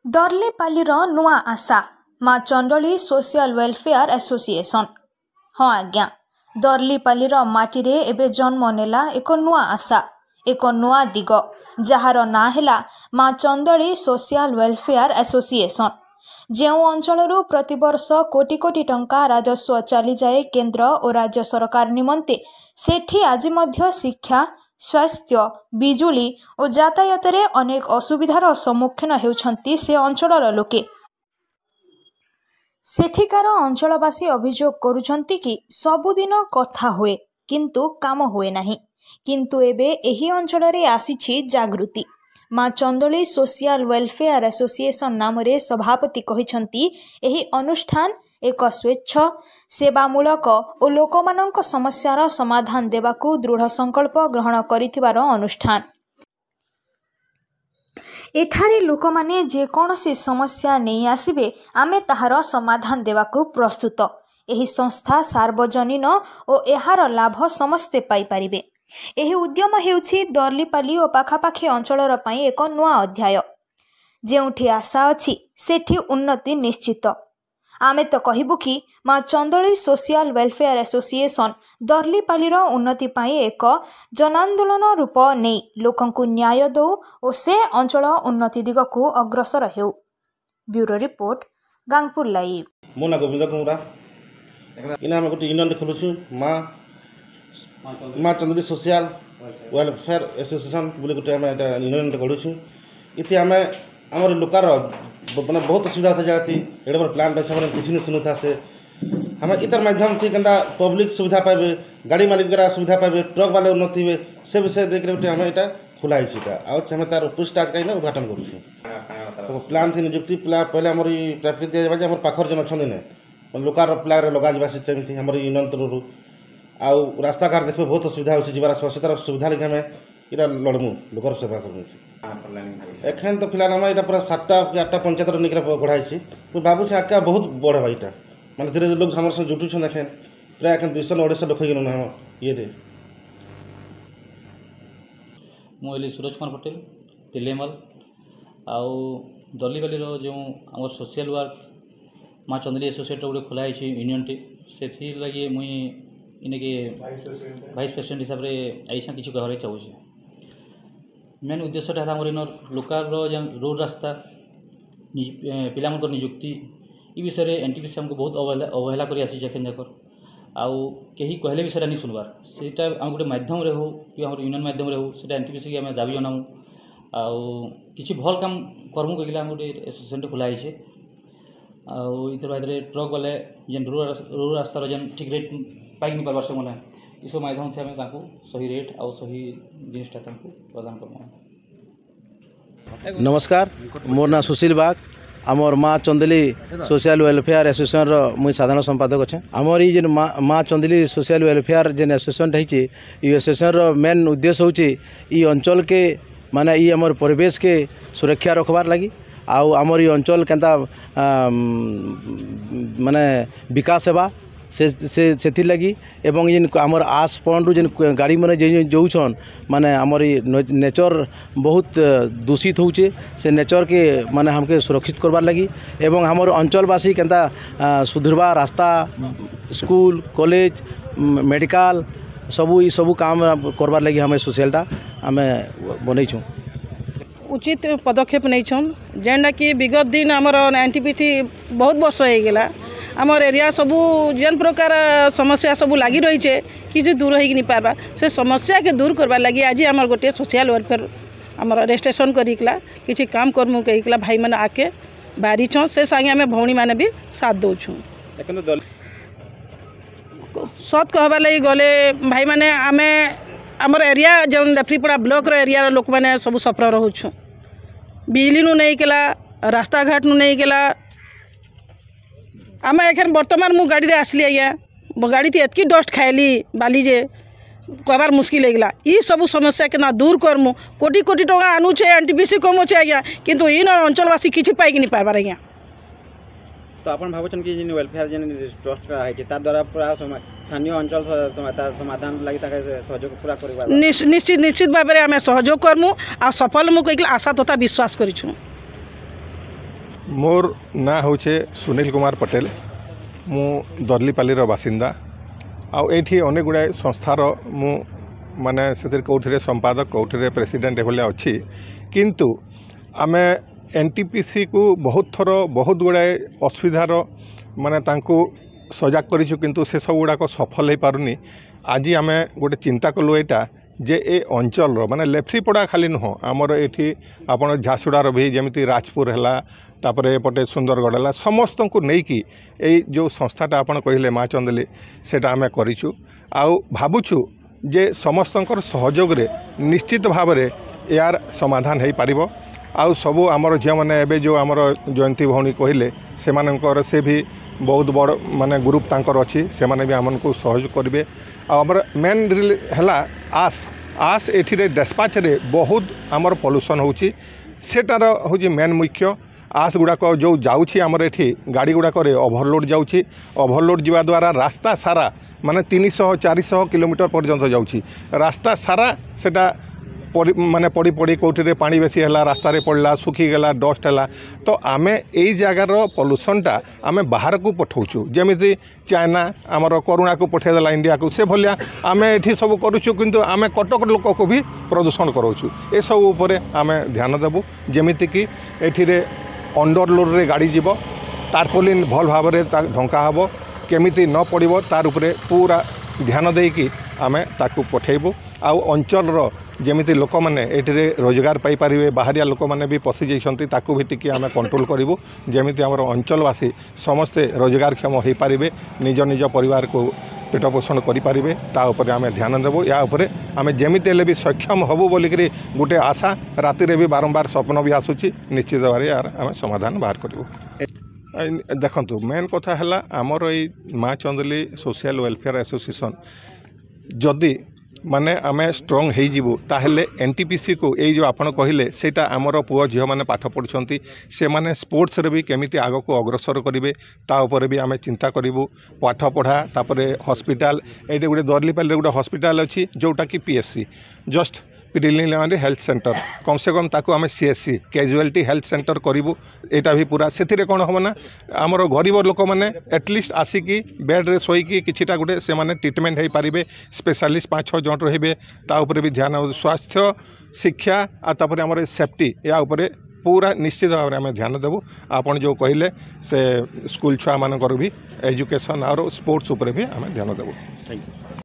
दर्लेपालीर नुआ आशा माँ चंडली social welfare association. हाँ आज्ञा, दर्लेपालीर माटीरे एबे जन्म नेला एक नुआ आशा, एक नुआ दिग, जार ना हेला माँ चंडली सोशल वेलफेयर एसोसिएशन। जो अंचल प्रतिवर्ष कोटी कोटी टंका राजस्व चली जाए केंद्र और राज्य सरकार निमंते, सेठी आज मध्य शिक्षा, स्वास्थ्य, बिजुली और यातायात रे अनेक असुविधार सम्मुखीन होउछंती से अंचलर लोके। सेठिकार अंचलवासी अभियोग करुछंती कि सबुदिन कथा हुए किंतु काम हुए नहीं, किंतु एबे एही अंचल रे आसीछि जागृति। माँ चंडली सोशल वेलफेयर एसोसिएशन नाम रे सभापति कहिछंती एही अनुष्ठान एक स्वेच्छ सेवामूलक और लोकमानंक समस्यार समाधान देवाकू दृढ़ संकल्प ग्रहण करिथिबार अनुष्ठान। एठारे लोकमाने जे कौनसी समस्या नहीं आसिबे आमे ताहार समाधान देवाकू प्रस्तुत। एही संस्था सार्वजनीन और एहार लाभ समस्ते पाई परिबे। एही उद्यम हेउछि दर्लेपाली और पाखापाखी अंचलर पई एक नुआ अध्याय। जेउठी आशा अछि सेठी उन्नति निश्चित। आमे तो कहबू कि माँ चंडली सोशल वेलफेयर एसोसिएशन दर्लेपालीर उन्नति पाई एक जनांदोलन रूप नहीं लोकंकु न्याय दो और से अंचल उन्नति दिगकू अग्रसर हेउ। Bureau report, Gangpur live. मो ना गोविंद कुमार इना हम गोटे यूनियन खोलुछु माँ चंडली सोशल वेलफेयर एसोसिएशन बोले गोटे हम यूनियन खोलुछु। इति आम आम लोकार मैंने बहुत असुविधा था जाती एडे बड़ प्लान से किसी नहीं सुनु था से हम इतर माध्यम थी केंदा पब्लिक सुविधा पाइबे, गाड़ी मालिक सुविधा पाइबे, ट्रक वाले उन्नति हुए से विषय देख गोटे आम यहाँ खोला आम तार ऑफिस कहीं उद्घाटन करूँ। प्लान थी निजुक्ति पहले आम ट्राफिक दिया आम पाखर जन अच्छा ना लोकार प्लान लगा जावा आम यूनियन तरफ आउ रास्ता घाट देखिए बहुत असुविधा हो तार सुविधा लेकिन आम यहाँ लड़मु लोकर सेवा करूँ। एखन तो फिलहाल आम यहाँ पूरा 7टा 8टा पंचायत निकल गढ़ाई मुझे भावुँ आगे बहुत बढ़ भाईटा माने धीरे धीरे लोग हमारे जुटुन एखें प्राय 200-250 लोक हो हम ये मुझे सूरज कुमार पटेल तिलेमल आउ दर्लेपाली जो आम सोशल वर्क माँ चंडली एसोसिएट गोटे खोलाई यूनियन टी से लगे मुई इनके वाइस प्रेसिडेंट हिसाब से आईसा किसी कहवार चाहूँगी। मेन उद्देश्य है इन लोकाल रोड रास्ता पिला निजुक्ति ये विषय में एनटीपीसी हमको बहुत अवहेला कर आसिन जाकर आउ कहीं कहले भी नहीं सुनवार सेटा आम गोटे मध्यम हो कि यूनियन मध्यम हो से एनटीपीसी की आम दाबी अनामु आउ किसी भल काम करमु कहिला हम गोटे एसोसिएशन खोलाई आउ इधर बाहर ट्रक वाले जेन रोड रास्तार जेन ठीक रेट पाई नहीं पार्बार से मैंने इस माध्यम से आम सही रेट आउ सही जिनटा प्रदान कर। नमस्कार, मोर ना सुशील बाग आमर माँ चंडली सोशल वेलफेयर एसोसिएशन मुई साधारण संपादक अच्छे। आमर ये माँ चंडली सोशल वेलफेयर जेन एसोसिएशन है ये एसोसिएशन मेन उद्देश्य होची अंचल के माने ये आमर परिवेश के सुरक्षा रखबार लगी आउ आमर ये अंचल केंता माने विकास हेबा से लगी एवं जिन आमर आस पॉइंट जिन गाड़ी मैंने जोन माने आमर नेचर बहुत दूषित होचे से नेचर के माने हमके सुरक्षित करवार लगी एवं हमर अंचलवासी केंता सुधरवा रास्ता स्कूल कॉलेज मेडिकल सबू काम करवार लगी हमें सोशलटा आम बनई छूँ। उचित पदक्षेप नहीं छन जेनटा कि विगत दिन आमर एनटीपीसी बहुत वर्ष हो गला आमर एरिया सबू जेन प्रकार समस्या सबू लगी रही है कि दूर हो नहीं पार्बा से समस्या के दूर करवा लगी आज आमर गोटे सोशल वेलफेयर आमर रजिस्ट्रेशन करिकला किसी काम करमु कहिकला भाई मैंने आके बारी छन से संगे आम भौणी मैंने भी साथ दौछूँ। सत कहबार लगी गले भाई मैंने आम आमर एरिया जो रेफ्रीपड़ा ब्लॉक एरिया लोक मैंने सब सफर रोचु बिजली नहीं गला रास्ता घाट नहीं गला आम एखन बर्तमान मु गाड़ी रे आसली आज्ञा मो गाड़ी थी एतकी डस्ट खाइली बाली जे कहबार मुश्किल होगा ये सब समस्या के दूर करमु कोटी कोटी टका आनुचे एनटीपीसी कम अच्छे आज्ञा किंतु इन अंचलवासी किसी पाइक नहीं पार्बार आज्ञा। तो आप भावुन कि वेलफेयर जेन ट्रस्ट है द्वारा पूरा स्थानीय अंचल समाधान लगी सहयोग पूरा कर निश्चित भाव में आम सहयोग करमु आ सफल मु कह आशा तथा विश्वास करूँ। मोर ना हूँ सुनील कुमार पटेल मु दर्लीपाली बासिंदा आठी अनेक गुड़ाए संस्थार मु माने से कौटे संपादक कौटे प्रेसिडेंट एभलिया अच्छी किंतु आमे एनटीपीसी को बहुत थर बहुत गुड़ाए असुविधार माने तांको सजाग करूँ किंतु से सब गुड़ाक सफल हो पारुनी। आज आमे गोटे चिंता कलु यहाँ जे ए अंचल माने लेफ्रीपड़ा खाली नुह आमर ये आपड़ झारसुड़ार भी जमी राजपुर है तापर एपटे सुंदरगढ़ है समस्त को लेकिन ये जो संस्थाटा आपड़ कहले माँ चंदली सेटा आमे करिछु आउ भावुछु जे समस्तंकर सहयोग रे निश्चित भाव रे यार समाधान हो पारिबो। आउ सबू आमर झील मैंने एवं जो आमर जयंती भौणी कहले से भी बहुत बड़ माने ग्रुप तांकर अच्छी से माने भी आमको सहयोग करेंगे। आमर मेन है आस आस एठी डिस्पाच रे बहुत आमर पॉल्यूशन होची सेटार हूँ मेन मुख्य आस गुड़ाक जो जाऊँगी आमर एठी गाड़ी गुड़ाक ओभरलोड जाऊँगी ओभरलोड जावा द्वारा रास्ता सारा माने 300-400 किलोमीटर पर्यंत जाऊँगी रास्ता सारा सेटा माने पड़ी पड़ी कौटे पानी बेसी है रास्ता पड़ला सुखीगला डस्ट है तो आमे यही जगार पॉल्यूशनटा आमे बाहर को पठाऊँ जमी चाइना आमर करुणा को पठेदेला इंडिया को से भलिया आमे एठी सब करूँ किंतु आमे कटक लोक को भी प्रदूषण कराऊँ ए सब उपरे आमे ध्यान देबू जमीती कि एठी अंडरलोड रे गाड़ी जीव तारपोलिन भल भाव में ढंका हम केमिति न पड़ो तार उपरे पूरा ध्यान देकी आमे ताकू पठेबू आउ अंचल जमीती लोक मैंने ये रोजगार पाइपर बाहरिया लोक मैंने भी पशि जाइछंती ताकू भी टिके आमे कंट्रोल करूँ जमीती आमर अंचलवासी समस्ते रोजगारक्षम हो पारे निज निज परिवार को पेट पोषण करें ताऊपर आमे ध्यान देबू या उपरे आमे जमीती हेले भी सक्षम हबू बोलिकी गोटे आशा राति रे भी बारंबार स्वप्न भी आसूची निश्चित भाव में यार आमे समाधान बाहर करूँ। देखंतु मेन कथा है आमर ये माँ चंदली सोशल वेलफेयर एसोसिएशन जदि माने आमे स्ट्रंग हो जीवु ताहेले एनटीपीसी को ये जो आपन कहले सेटा आमर पुओ झील मैंने पाठ पढ़ुंट से माने स्पोर्ट्स रे भी केमिति आग को अग्रसर करेंगे ता ऊपर भी आमे चिंता करूँ पाठ पढ़ा तापरे हॉस्पिटल ये गोटे दर्लीपाली गोटे हॉस्पिटल अच्छी जोटा कि PSC just preliminary health centre कम से कम ताको आमे सीएससी कैजुअलिटी हेल्थ सेंटर करूँ यहाँ भी पूरा से कौन हम ना आमर गरीब लोक मैंने एटलिस्ट आसिकी बेड रे शोईकी किछिटा गोटे से माने ट्रिटमेंट हो पारे स्पेशलिस्ट 5-6 जन रे ताऊपर भी ध्यान स्वास्थ्य शिक्षा आपर आम सेफ्टी या उपरे पूरा निश्चित भाव में आम ध्यान देवु आपन जो कहले से स्कूल छुआ मानकर भी एजुकेशन और स्पोर्ट्स उपरे भी आम ध्यान देवु।